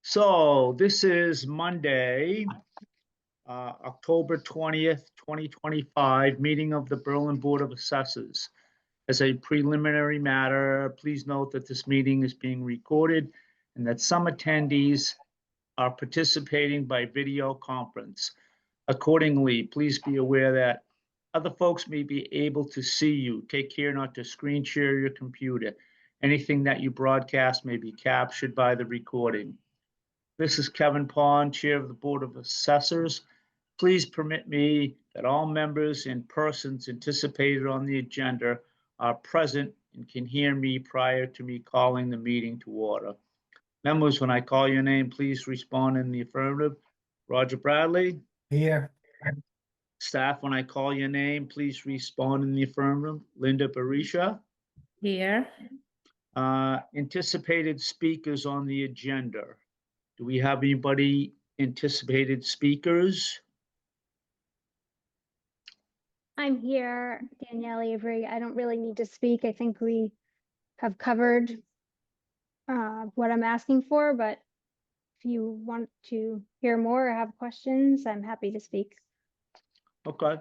So this is Monday, October 20th, 2025, meeting of the Berlin Board of Assessors. As a preliminary matter, please note that this meeting is being recorded and that some attendees are participating by video conference. Accordingly, please be aware that other folks may be able to see you. Take care not to screen share your computer. Anything that you broadcast may be captured by the recording. This is Kevin Pond, Chair of the Board of Assessors. Please permit me that all members and persons anticipated on the agenda are present and can hear me prior to me calling the meeting to order. Members, when I call your name, please respond in the affirmative. Roger Bradley. Here. Staff, when I call your name, please respond in the affirmative. Linda Barisha. Here. Anticipated speakers on the agenda. Do we have anybody anticipated speakers? I'm here, Danielle Avery. I don't really need to speak. I think we have covered what I'm asking for, but if you want to hear more or have questions, I'm happy to speak. Okay.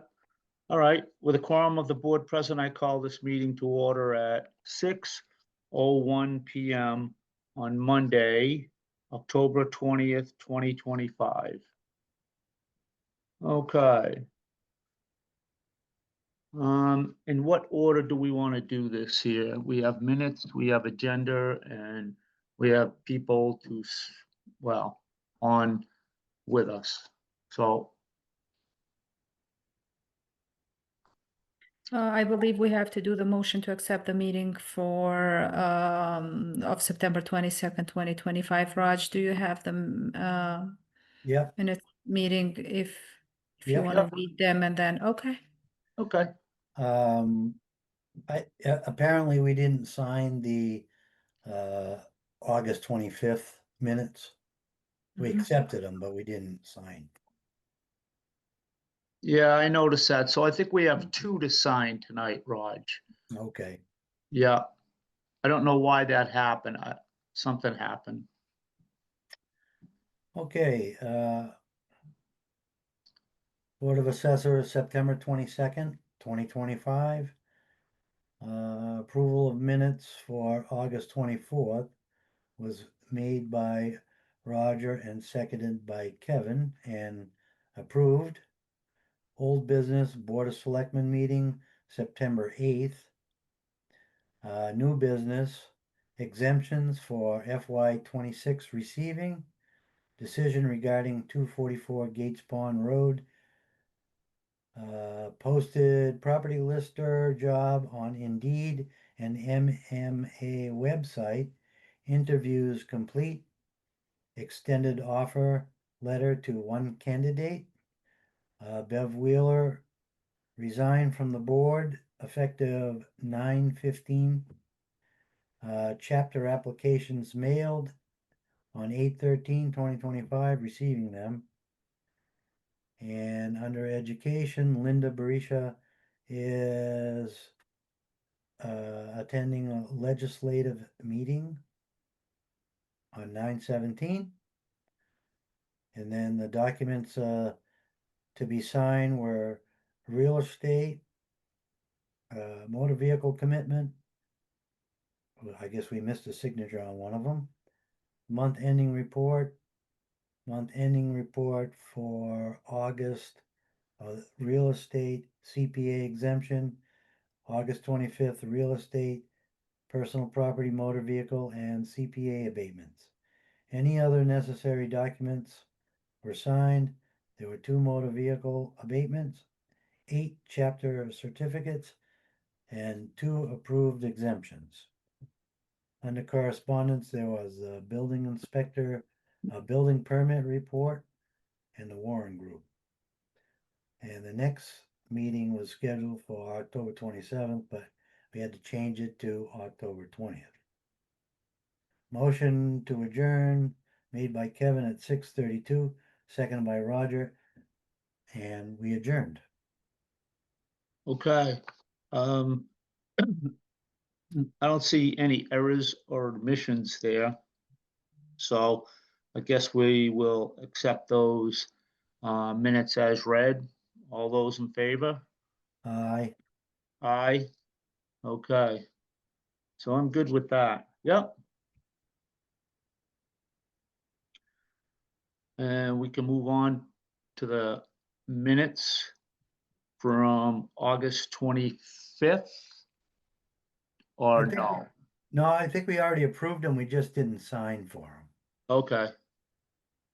All right. With a quorum of the board present, I call this meeting to order at 6:01 p.m. on Monday, October 20th, 2025. Okay. In what order do we want to do this here? We have minutes, we have agenda, and we have people to, well, on with us. So I believe we have to do the motion to accept the meeting for of September 22nd, 2025. Raj, do you have them Yep. minute meeting if you Yep. want to read them and then okay. okay. Apparently we didn't sign the August 25th minutes. We Mhm. accepted them, but we didn't sign. Yeah, I noticed that. So I think we have two to sign tonight, Raj. Okay. Yeah. I don't know why that happened. Something happened. Okay. Board of Assessors, September 22nd, 2025. Approval of minutes for August 24th was made by Roger and seconded by Kevin and approved. Old business Board of Selectmen meeting September 8th. New business exemptions for FY26 receiving. Decision regarding 244 Gates Pond Road. Posted property lister job on Indeed and MMA website. Interviews complete. Extended offer letter to one candidate. Bev Wheeler resigned from the board effective 9/15. Chapter applications mailed on 8/13/2025, receiving them. And under education, Linda Barisha is attending a legislative meeting on 9/17. And then the documents to be signed were real estate, motor vehicle commitment. I guess we missed a signature on one of them. Month ending report for August, real estate CPA exemption, August 25th, real estate, personal property, motor vehicle, and CPA abatements. Any other necessary documents were signed. There were 2 motor vehicle abatements, 8 chapter certificates, and 2 approved exemptions. Under correspondence, there was a building inspector, a building permit report, and the Warren Group. And the next meeting was scheduled for October 27th, but we had to change it to October 20th. Motion to adjourn made by Kevin at 6:32, seconded by Roger, and we adjourned. Okay. I don't see any errors or omissions there. So I guess we will accept those minutes as read. All those in favor? Aye. Aye. Okay. So I'm good with that. Yep. And we can move on to the minutes from August 25th. Or I think- no? No, I think we already approved them. We just didn't sign for them. Okay.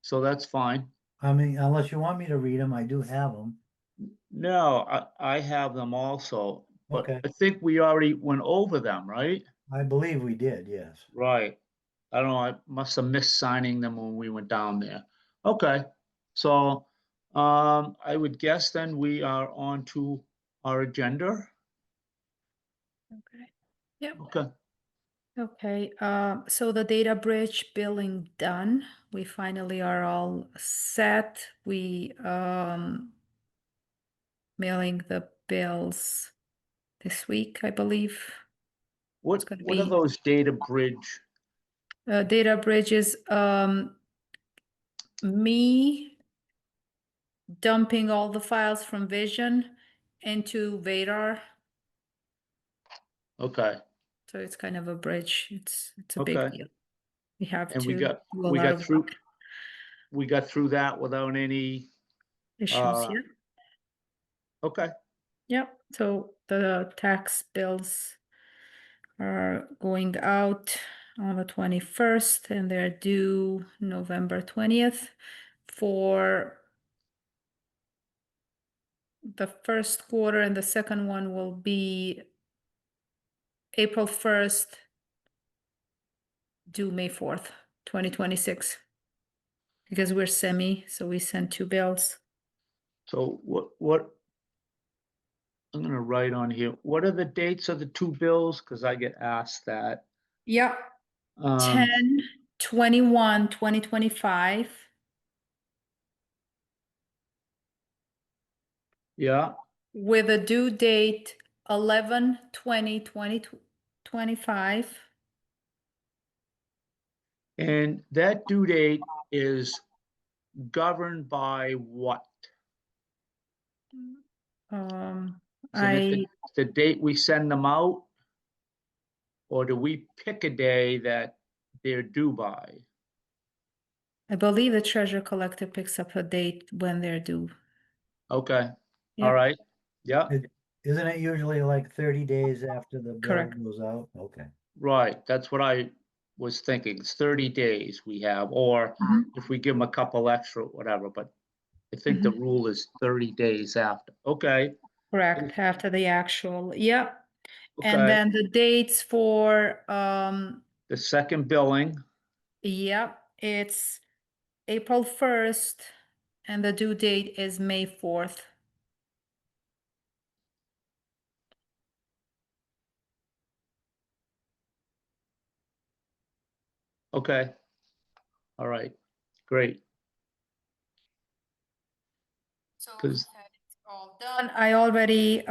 So that's fine. I mean, unless you want me to read them, I do have them. No, I have them also, but Okay. I think we already went over them, right? I believe we did, yes. Right. I don't know, I must have missed signing them when we went down there. Okay, so I would guess then we are on to our agenda. Okay. Yep. Okay, Okay, so the data bridge billing done. We finally are all set. We mailing the bills this week, I believe. what gonna what are be- those data bridge? Data bridges, me dumping all the files from Vision into Vadar. Okay, So it's kind of a bridge. It's a big okay. deal. We have And we to got do a we lot got of through work we got through that without any issues. uh Yeah. okay, Yep. So the tax bills are going out on the 21st and they're due November 20th. For the first quarter, and the second one will be April 1st, due May 4th, 2026. Because we're semi, so we send two bills. so what I'm gonna write on here, what are the dates of the two bills? Because I get asked that. Yep. Um, 10/21/2025 yeah, with a due date 11/20/2025. and that due date is governed by what? Um, Isn't it I the date we send them out? Or do we pick a day that they're due by? I believe the treasurer collector picks up a date when they're due. Okay, all Yep. right, yeah, Isn't it usually like 30 days after the bill Correct. goes out? Okay. right, that's what I was thinking, it's 30 days we have, or Mhm. if we give them a couple extra, whatever, but I think the rule is 30 days after, okay, Correct, after the actual, yep. And okay. then the dates for, The second billing, yep, it's April 1st and the due date is May 4th. okay, all right, great. So 'Cause- that is all done. I already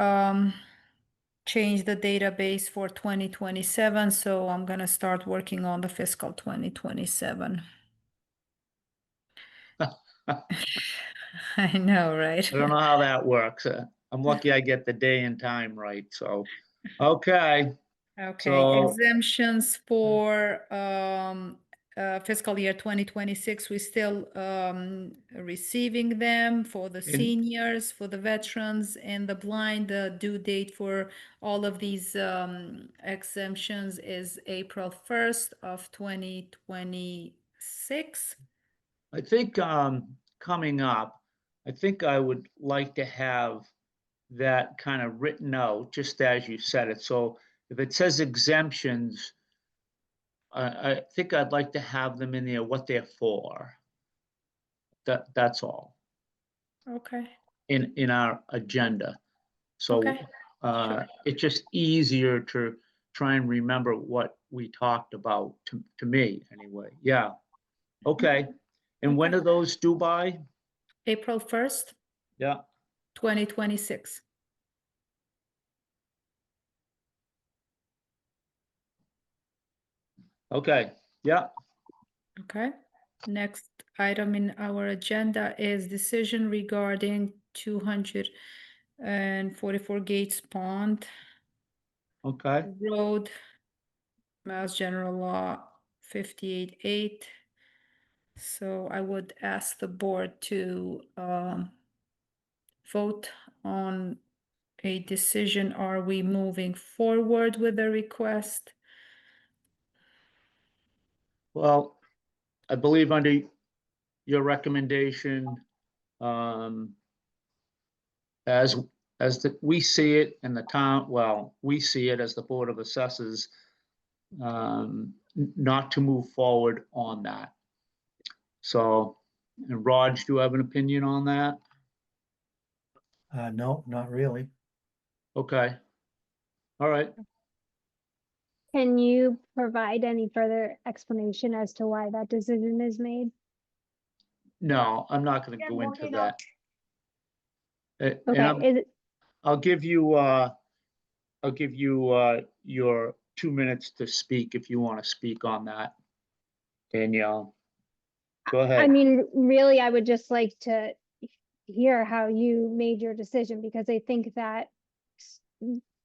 changed the database for 2027, so I'm gonna start working on the fiscal 2027. I know, right? I don't know how that works. I'm lucky I get the day and time right, so, okay, Okay, so, exemptions for fiscal year 2026, we still receiving them for the In- seniors, for the veterans and the blind. The due date for all of these exemptions is April 1st of 2026. I think coming up, I think I would like to have that kind of written out, just as you said it. So if it says exemptions, I think I'd like to have them in there, what they're for. That's all, Okay, in our agenda. So okay, sure. it's just easier to try and remember what we talked about, to me, anyway. Yeah, okay. And when Okay. are those due by? April 1st, Yeah, 2026. okay, yeah. Okay. Next item in our agenda is decision regarding 244 Gates Pond Okay, Road, Mass General Law 58-8. So I would ask the board to vote on a decision. Are we moving forward with the request? well, I believe under your recommendation, as, we see it in the town, well, we see it as the Board of Assessors, not to move forward on that. So, and Raj, do you have an opinion on that? No, not really. Okay. All right. Can you provide any further explanation as to why that decision is made? No, I'm not gonna go into that. And Okay, is it, I'll give you, your 2 minutes to speak if you want to speak on that. Danielle, go I ahead. mean, really, I would just like to hear how you made your decision, because I think that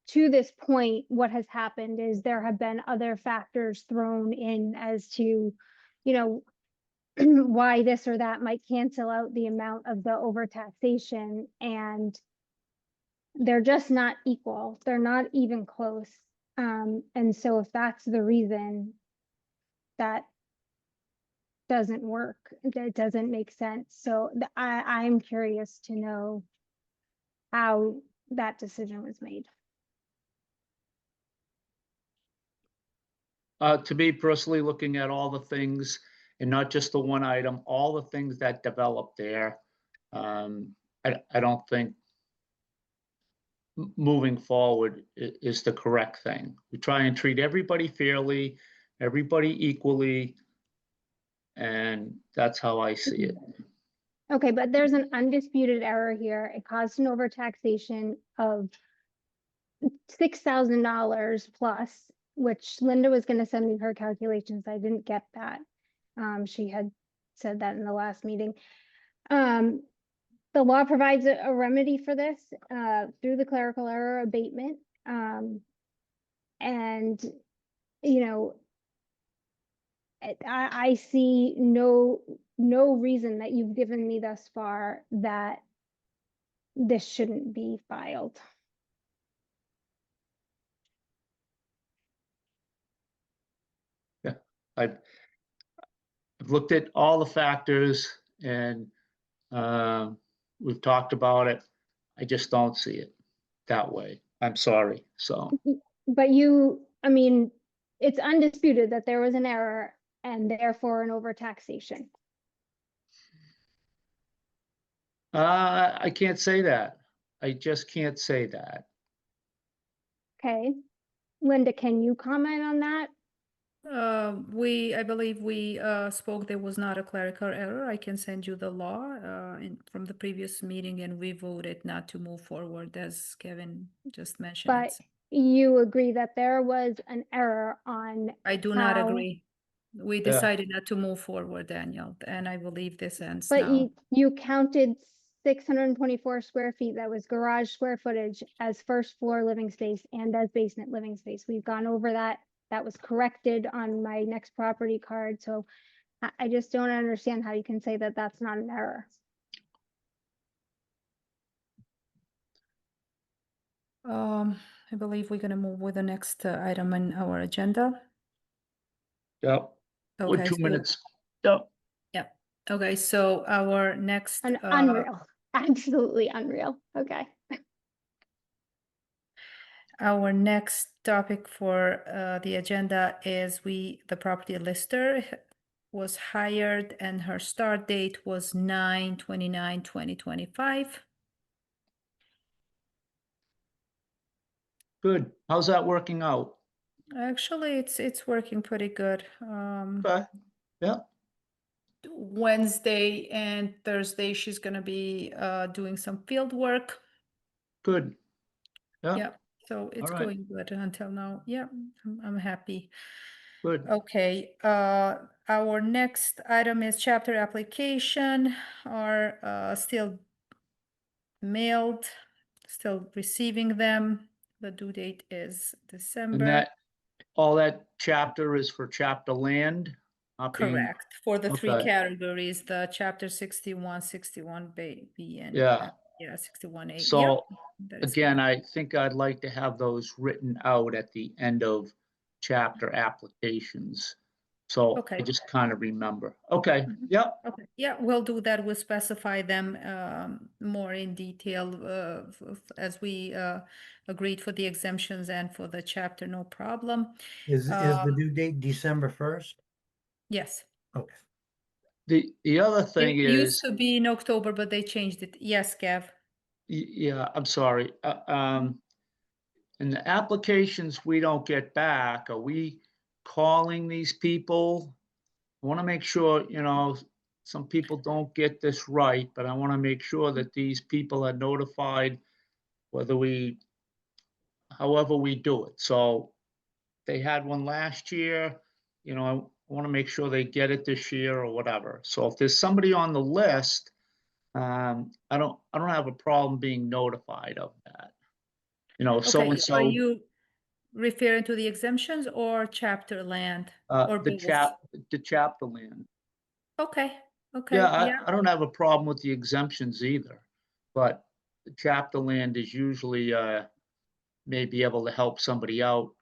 to this point, what has happened is there have been other factors thrown in as to, you know, why this or that might cancel out the amount of the overtaxation, and they're just not equal. They're not even close. And so if that's the reason, that doesn't work, that doesn't make sense. So I'm curious to know how that decision was made. To me personally, looking at all the things and not just the one item, all the things that developed there, I don't think moving forward is the correct thing. We try and treat everybody fairly, everybody equally, and that's how I see it. Okay, but there's an undisputed error here. It caused an overtaxation of $6,000 plus, which Linda was gonna send me her calculations. I didn't get that. She had said that in the last meeting. The law provides a remedy for this, through the clerical error abatement. And, you know, I see no reason that you've given me thus far that this shouldn't be filed. I've looked at all the factors and we've talked about it. I just don't see it that way. I'm sorry. So But I mean, it's undisputed that there was an error and therefore an overtaxation. I can't say that. I just can't say that. Okay. Linda, can you comment on that? I believe we spoke, there was not a clerical error. I can send you the law from the previous meeting, and we voted not to move forward, as Kevin just mentioned. But you agree that there was an error on I do not how- agree. We decided not to move forward, Daniel, and I believe this ends But now. you counted 624 square feet, that was garage square footage, as first floor living space and as basement living space. We've gone over that. That was corrected on my next property card. So I just don't understand how you can say that that's not an error. I believe we're gonna move with the next item on our agenda. Yep. With Okay, 2 minutes. Yep. yeah. Okay, so our next Unreal, absolutely unreal. Okay. our next topic for the agenda is the property lister was hired and her start date was 9/29/2025. Good. How's that working out? Actually, it's working pretty good. Okay. Yeah. Wednesday and Thursday, she's gonna be doing some field work. Good. Yeah. Yeah, so it's right. going good until now. Yeah, I'm happy. Good. Okay, our next item is chapter application are still mailed, still receiving them. The due date is And December. that, all that chapter is for chapter land? Not being, Correct, for the three okay. categories, the chapter 61, 61B, and Yeah. yeah, 61A. Yep, So that is again, correct. I think I'd like to have those written out at the end of chapter applications. So Okay. I just kind of remember. Okay, Mhm. yep, Okay, yeah, we'll do that. We'll specify them more in detail as we agreed for the exemptions and for the chapter, no problem. Is the Um, due date December 1st? Yes, Okay. the other thing it used is, to be in October, but they changed it. Yes, Gav. yeah, I'm sorry. In the applications we don't get back, are we calling these people? I want to make sure, some people don't get this right, but I want to make sure that these people are notified whether however we do it. So they had one last year, I want to make sure they get it this year or whatever. So if there's somebody on the list, I don't have a problem being notified of that. So Okay, and are so, you referring to the exemptions or chapter land or the both? chapter land. Okay, Yeah, okay, yeah, I don't have a problem with the exemptions either, but the chapter land is usually, may be able to help somebody out,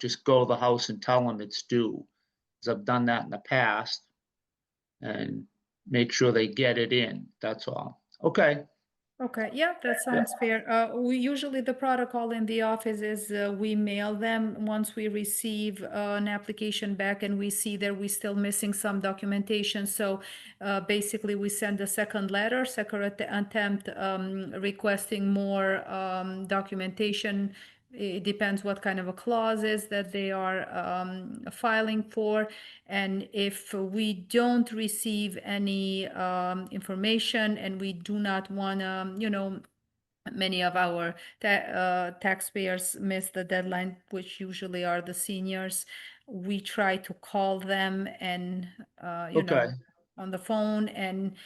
just go to the house and tell them it's due. Because I've done that in the past and make sure they get it in. That's all. Okay. okay, yeah, that sounds fair. We usually, the protocol in the office is we mail them once we receive an application back and we see that we're still missing some documentation. So basically we send a second letter, second attempt requesting more documentation. It depends what kind of a clauses that they are filing for. And if we don't receive any information and we do not want to, many of our taxpayers miss the deadline, which usually are the seniors. We try to call them and, Okay. on the phone. And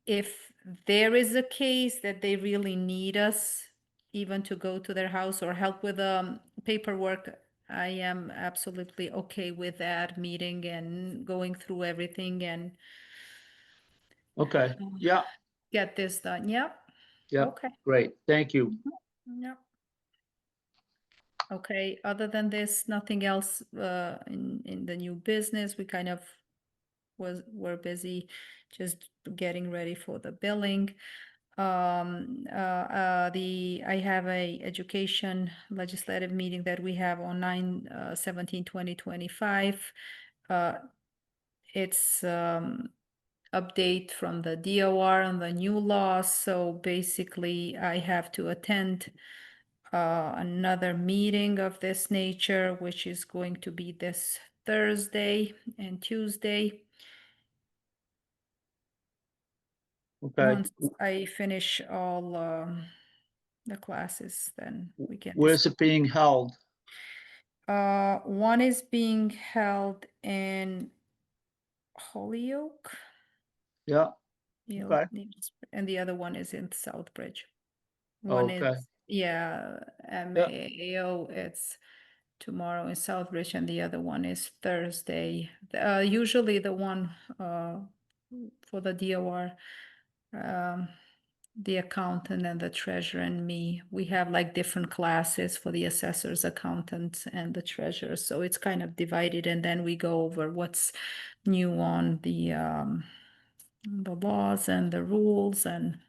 if there is a case that they really need us, even to go to their house or help with paperwork, I am absolutely okay with that meeting and going through everything and Okay. Yeah. get this done. Yep. Yeah. Okay. Great. Thank you. Yep. Okay, other than this, nothing else in the new business. We kind of were busy just getting ready for the billing. I have a education legislative meeting that we have on 9/17/2025. It's update from the DOR on the new law. So basically I have to attend another meeting of this nature, which is going to be this Thursday and Tuesday. Okay. Once I finish all the classes, then we can Where's it being held? one is being held in Holyoke, Yeah. Neil- Okay. and the other one is in Southbridge. One is, Okay. yeah, MAAO, it's tomorrow in Southbridge, and the other one is Thursday. Usually the one for the DOR, the accountant and the treasurer and me, we have like different classes for the assessors, accountants, and the treasurer. So it's kind of divided, and then we go over what's new on the laws and the rules, and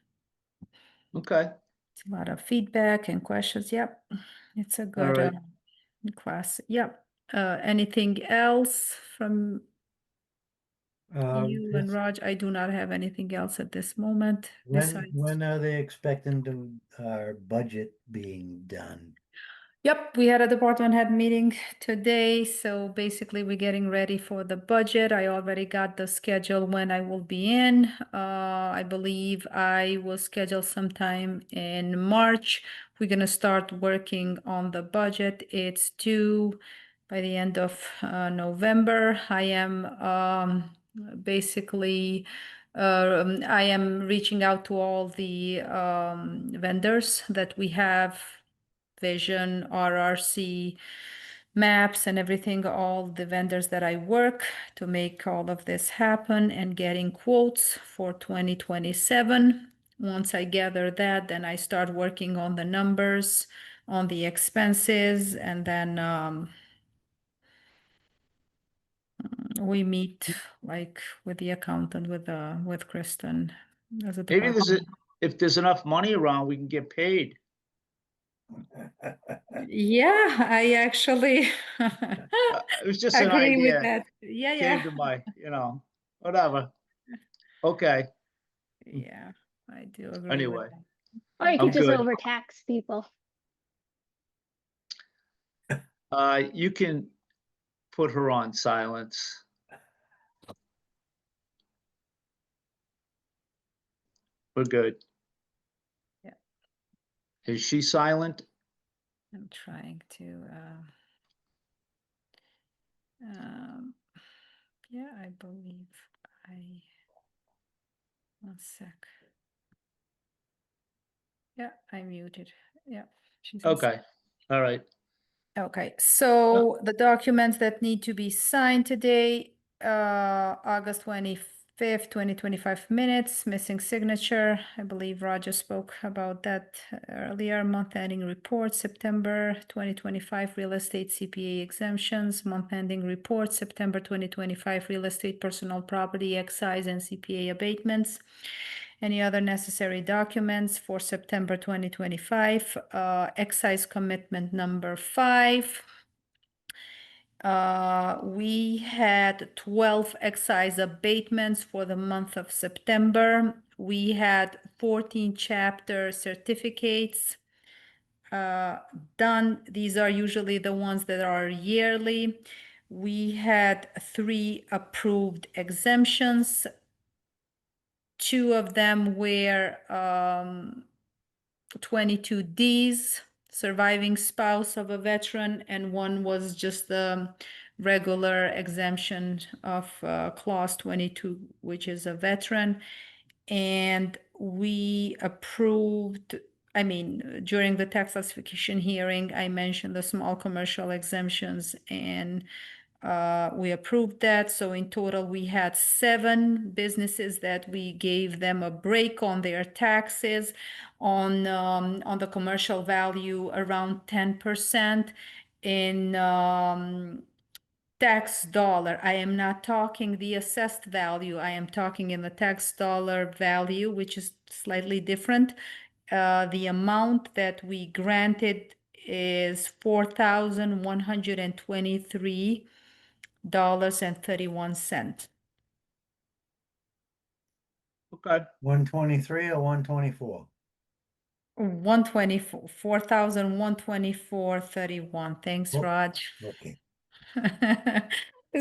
Okay. it's a lot of feedback and questions. Yep, it's a All good right. class. Yep. Anything else from you and It's- Raj? I do not have anything else at this moment besides. When are they expecting our budget being done? Yep, we had a department head meeting today, so basically we're getting ready for the budget. I already got the schedule when I will be in. I believe I will schedule sometime in March. We're gonna start working on the budget. It's due by the end of November. I am basically I am reaching out to all the vendors that we have, Vision, RRC, Maps, and everything, all the vendors that I work to make all of this happen and getting quotes for 2027. Once I gather that, then I start working on the numbers, on the expenses, and then we meet like with the accountant, with Kristen as a Maybe department. if there's enough money around, we can get paid. Yeah, I actually It was just an agree with idea. that. Yeah, Came yeah. to whatever. Okay, Yeah, I do agree with anyway, that. Or you I'm could just good. overtax people. You can put her on silence. We're good. Yeah. Is she silent? I'm trying to yeah, I believe one sec. Yeah, I muted. Yeah, she's on. Okay, all right. Okay, so the documents that need to be signed today, August 25th, 2025 minutes, missing signature. I believe Roger spoke about that earlier. Month ending report, September 2025 real estate CPA exemptions, month ending report, September 2025 real estate personal property excise and CPA abatements. Any other necessary documents for September 2025? Excise commitment number 5. We had 12 excise abatements for the month of September. We had 14 chapter certificates done. These are usually the ones that are yearly. We had 3 approved exemptions. 2 of them were 22Ds, surviving spouse of a veteran, and 1 was just the regular exemption of clause 22, which is a veteran. And we approved, I mean, during the tax classification hearing, I mentioned the small commercial exemptions, and we approved that. So in total, we had 7 businesses that we gave them a break on their taxes on the commercial value around 10% in tax dollar. I am not talking the assessed value. I am talking in the tax dollar value, which is slightly different. The amount that we granted is $4,123.31. Okay, 123 or 124? 124, 4,124.31. Thanks, Oh. Raj. Okay.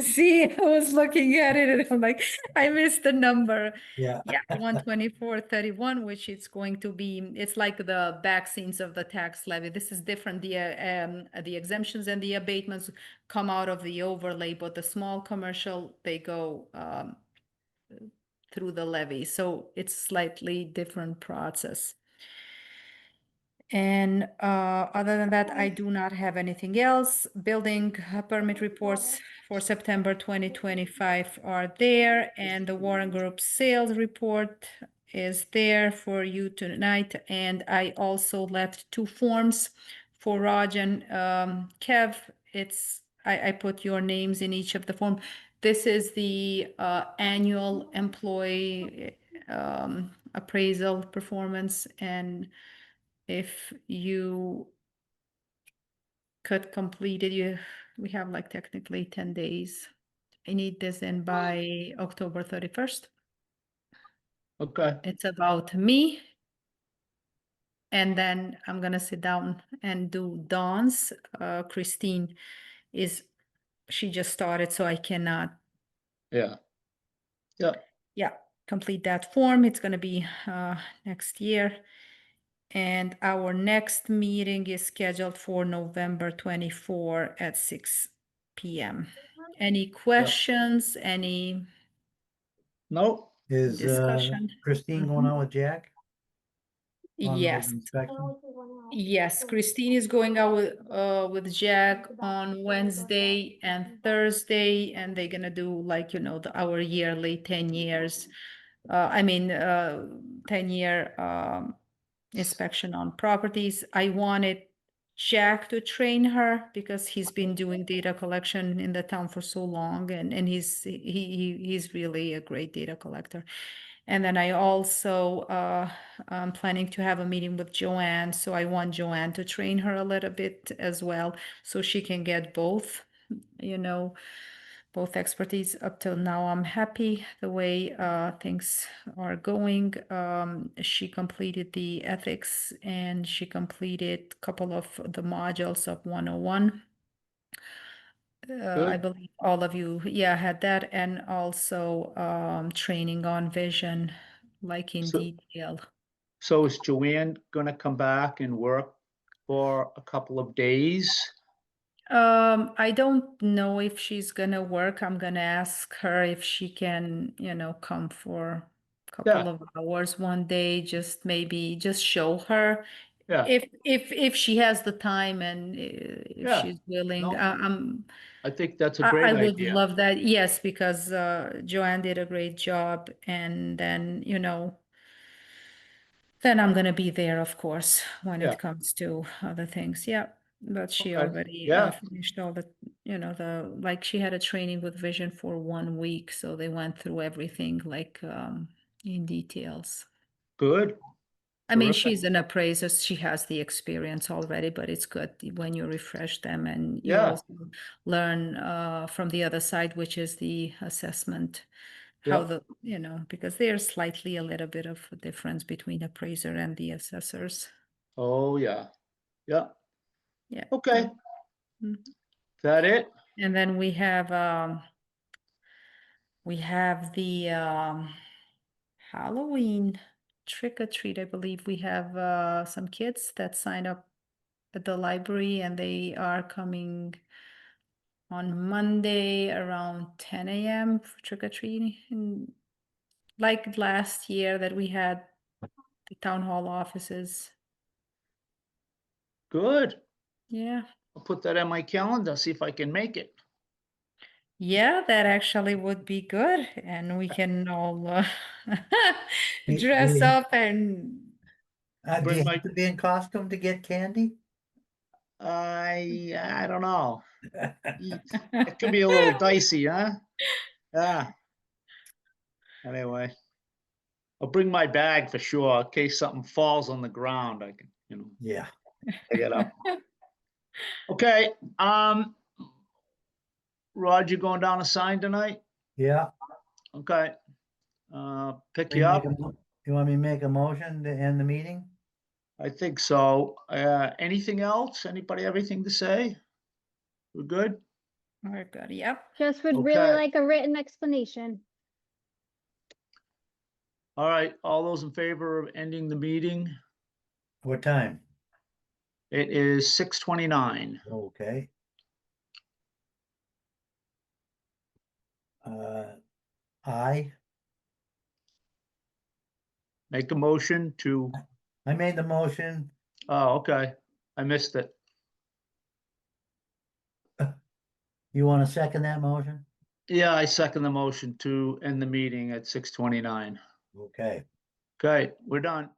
See, I was looking at it and I'm like, I missed the number. Yeah. Yeah, 124.31, which it's going to be, it's like the back scenes of the tax levy. This is different. The exemptions and the abatements come out of the overlay, but the small commercial, they go through the levy. So it's slightly different process. And other than that, I do not have anything else. Building permit reports for September 2025 are there, and the Warren Group sales report is there for you tonight. And I also left 2 forms for Raj and Kev. I put your names in each of the form. This is the annual employee appraisal performance, and if you could complete it, we have like technically 10 days. I need this in by October 31st. okay, It's about me. And then I'm gonna sit down and do Dawn's. Christine she just started, so I cannot, yeah. Yeah, complete that form. It's gonna be next year. And our next meeting is scheduled for November 24 at 6 PM. Any questions, any Nope, Is discussion? Christine going out with Jack on those Yes, inspections? yes, Christine is going out with Jack on Wednesday and Thursday, and they're gonna do like, our yearly 10 years. 10-year inspection on properties. I wanted Jack to train her because he's been doing data collection in the town for so long, and he's really a great data collector. And then I also I'm planning to have a meeting with Joanne, so I want Joanne to train her a little bit as well, so she can get both, both expertise. Up till now, I'm happy the way things are going. She completed the ethics and she completed a couple of the modules of 101. I Good. believe all of you, had that, and also training on vision, like in So- detail. so is Joanne gonna come back and work for a couple of days? I don't know if she's gonna work. I'm gonna ask her if she can, come for a couple Yeah. of hours one day, just maybe just show her. Yeah, If she has the time and if Yeah. she's willing, No. I think that's a I great would idea. love that. Yes, because Joanne did a great job, and then then I'm gonna be there, of course, when Yeah. it comes to other things. Yeah, but she Okay. already Yeah. finished all the, like she had a training with Vision for 1 week, so they went through everything like in details. Good. I mean, Terrific. she's an appraiser, she has the experience already, but it's good when you refresh them and you Yeah. also learn from the other side, which is the assessment. How Yeah. because there's slightly a little bit of a difference between appraiser and the assessors. Oh, yeah. Yeah. Yeah. Okay. Mhm. That it? And then we have the Halloween trick or treat. I believe we have some kids that sign up at the library, and they are coming on Monday around 10 a.m. for trick or treating. Like last year that we had the town hall offices. Good. Yeah. I'll put that on my calendar, see if I can make it. Yeah, that actually would be good. And we can all dress Do up and you Bring my, have to be in costume to get candy? I don't know. It could be a little dicey, huh? Yeah. Anyway, I'll bring my bag for sure, in case something falls on the ground, I can, Yeah, pick it up. Okay, Roger going down a sign tonight? yeah. Okay. Pick We you make up? You want me to make a motion to end the meeting? I think so. Anything else? Anybody have anything to say? We're good? we're good. Yep. Just would really Okay. like a written explanation. All right, all those in favor of ending the meeting? What time? It is 6:29. Okay. I Make a motion to, made the motion. oh, okay, I missed it. You want to second that motion? Yeah, I second the motion to end the meeting at 6:29. Okay. Okay, we're done.